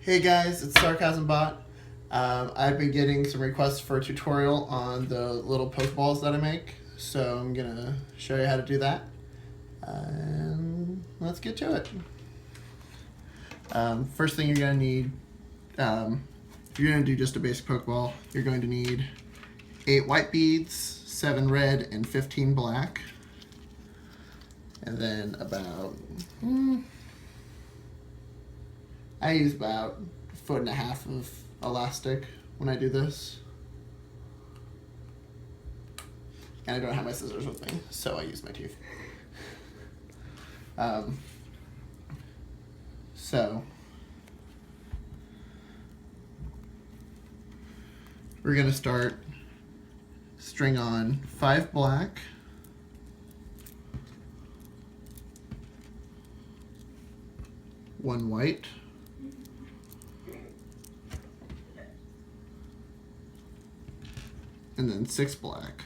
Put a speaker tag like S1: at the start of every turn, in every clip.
S1: Hey guys, it's Sarcasm Bot. I've been getting some requests for a tutorial on the little Pokeballs that I make, so I'm gonna show you how to do that. And let's get to it. First thing you're gonna need, if you're gonna do just a basic Pokeball, you're going to need 8 white beads, 7 red, and 15 black. And then I use about 1.5 foot of elastic when I do this. And I don't have my scissors with me, so I use my teeth. So we're gonna start string on 5 black, 1 white, and then 6 black.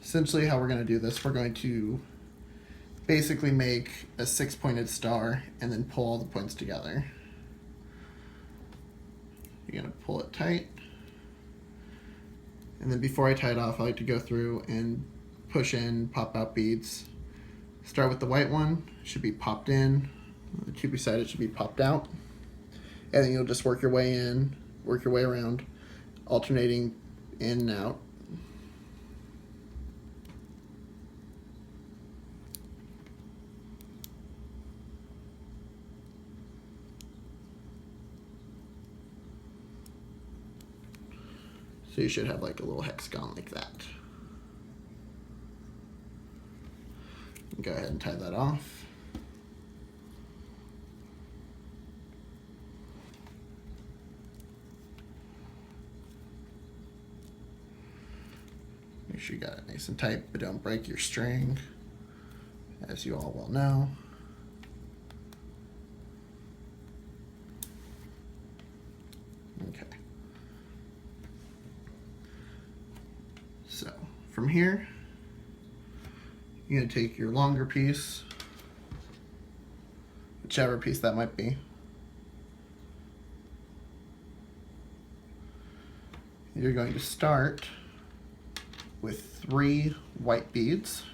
S1: Essentially how we're going to do this, we're going to basically make a 6-pointed star and then pull all the points together. You're going to pull it tight. And then before I tie it off, I like to go through and push in pop out beads. Start with the white one, should be popped in. The two beside it should be popped out. And then you'll just work your way in, work your way around, alternating in and out. So you should have like a little hexagon like that. Go ahead and tie that off. Make sure you got it nice and tight, but don't break your string, as you all well know. Okay. So from here, you're gonna take your longer piece, whichever piece that might be. You're going to start with 3 white beads.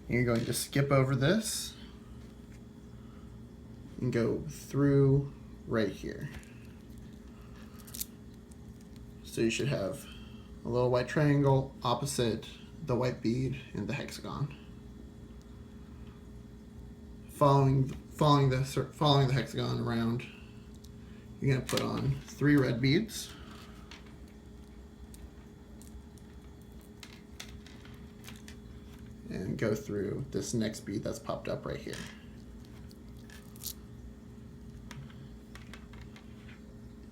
S1: You're going to skip over this and go through right here. So you should have a little white triangle opposite the white bead in the hexagon. Following the hexagon around, you're going to put on 3 red beads. And go through this next bead that's popped up right here.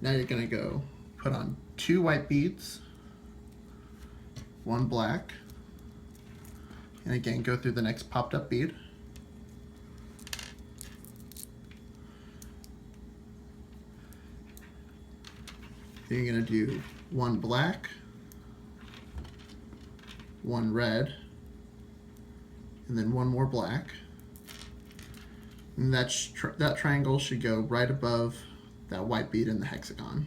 S1: Now you're going to go put on 2 white beads, 1 black, and again go through the next popped up bead. Then you're going to do 1 black, 1 red, and then 1 more black. And that triangle should go right above that white bead in the hexagon.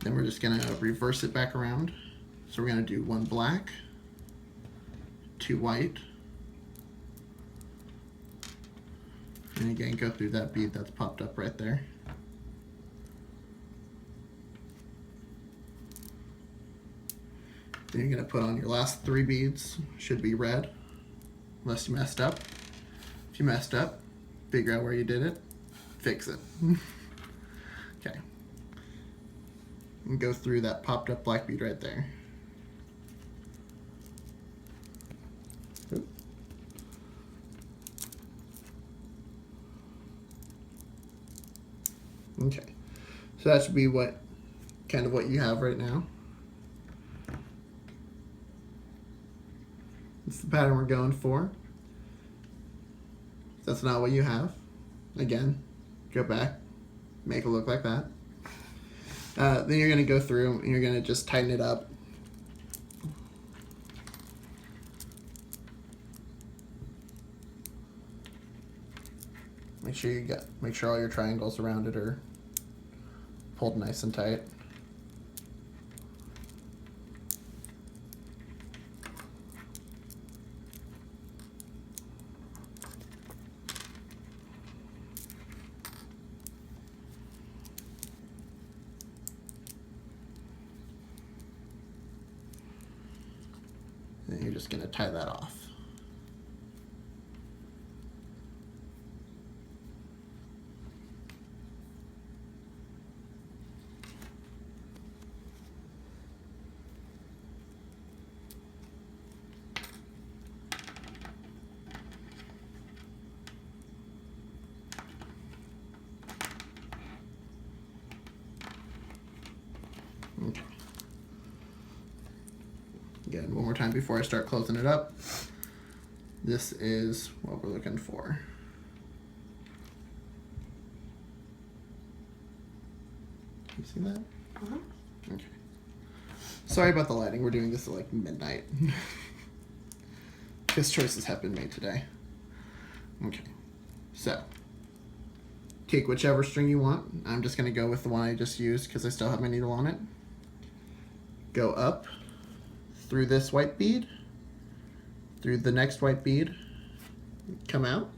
S1: Then we're just going to reverse it back around. So we're going to do 1 black, 2 white, and again go through that bead that's popped up right there. Then you're going to put on your last 3 beads, should be red, unless you messed up. If you messed up, figure out where you did it, fix it. Okay. And go through that popped up black bead right there. Okay, So that should be kind of what you have right now. It's the pattern we're going for. If that's not what you have, again, go back, make it look like that. Then you're going to go through and you're going to just tighten it up. Make sure all your triangles around it are pulled nice and tight. And you're just going to tie that off. Okay. Again, one more time before I start closing it up. This is what we're looking for. You see that? Okay. Sorry about the lighting. We're doing this at like midnight. Because choices have been made today. Okay. So, take whichever string you want. I'm just going to go with the one I just used because I still have my needle on it. Go up through this white bead, through the next white bead, come out.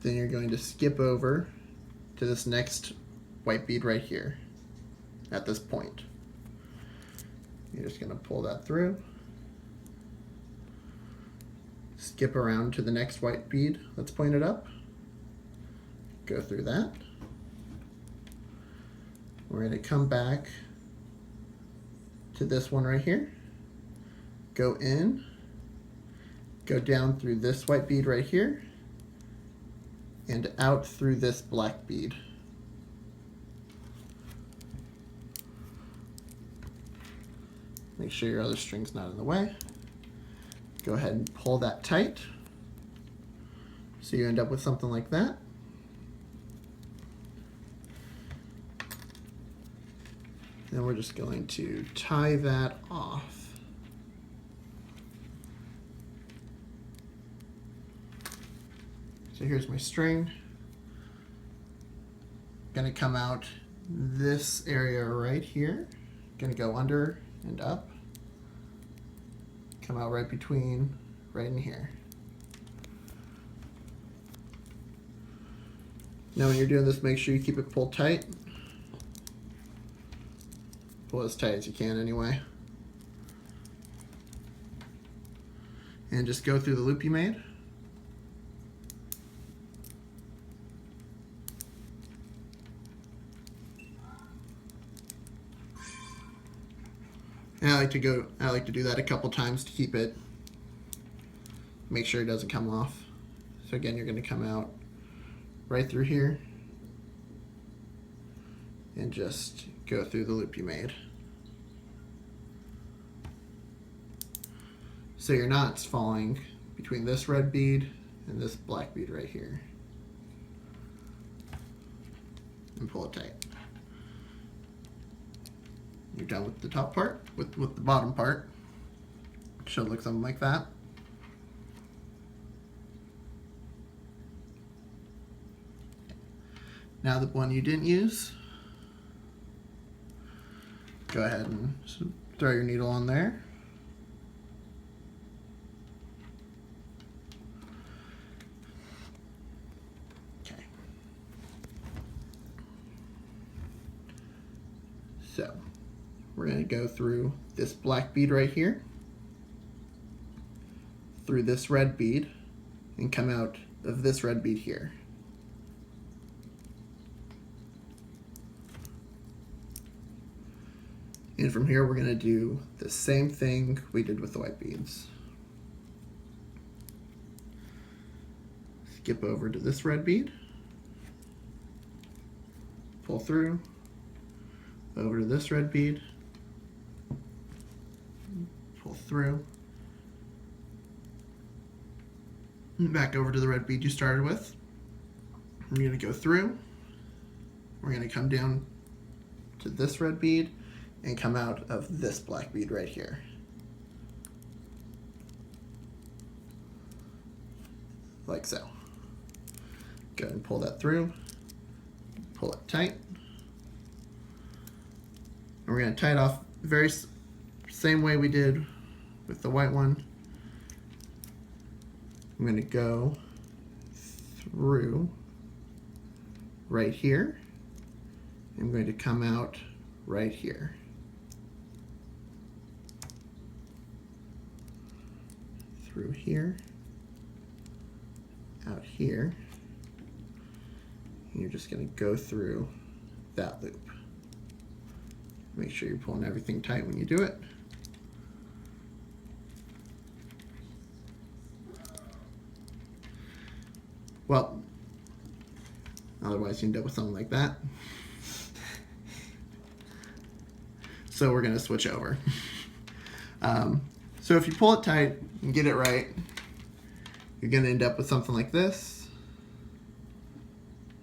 S1: Then you're going to skip over to this next white bead right here at this point. You're just going to pull that through, skip around to the next white bead that's pointed up, go through that. We're going to come back to this one right here, go in, go down through this white bead right here, and out through this black bead. Make sure your other string's not in the way. Go ahead and pull that tight. So you end up with something like that. Then we're just going to tie that off. So here's my string. Gonna come out this area right here. Gonna go under and up. Come out right in here. Now when you're doing this, make sure you keep it pulled tight. Pull as tight as you can anyway. And just go through the loop you made. And I like to do that a couple times to keep it, make sure it doesn't come off. So again, you're going to come out right through here and just go through the loop you made. So your knot's falling between this red bead and this black bead right here. And pull it tight. You're done with the top part. With the bottom part, it should look something like that. Now the one you didn't use, go ahead and throw your needle on there. Okay. So we're going to go through this black bead right here, through this red bead, and come out of this red bead here. And from here, we're going to do the same thing we did with the white beads. skip over to this red bead, pull through, over to this red bead, pull through, and back over to the red bead you started with. We're going to go through, we're going to come down to this red bead and come out of this black bead right here. Like so. Go ahead and pull that through, pull it tight. And we're going to tie it off very same way we did with the white one. I'm going to go through right here. I'm going to come out right here. Through here, out here. And you're just going to go through that loop. Make sure you're pulling everything tight when you do it. Well, otherwise you end up with something like that. So we're going to switch over. So if you pull it tight and get it right, you're going to end up with something like this.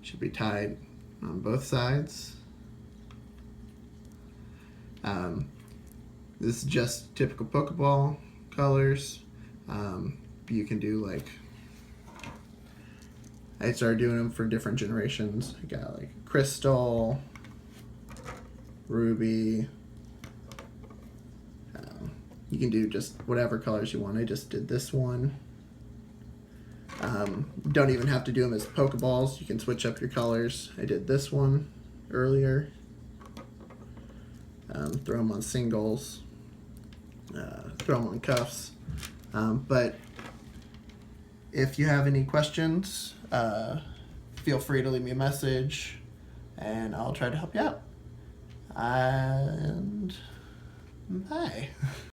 S1: Should be tied on both sides. This is just typical Pokeball colors. You can do like, I started doing them for different generations. I got like crystal, ruby. You can do just whatever colors you want. I just did this one. Don't even have to do them as Pokeballs. You can switch up your colors. I did this one earlier. Throw them on singles. Throw them on cuffs. But if you have any questions, feel free to leave me a message and I'll try to help you out. And bye.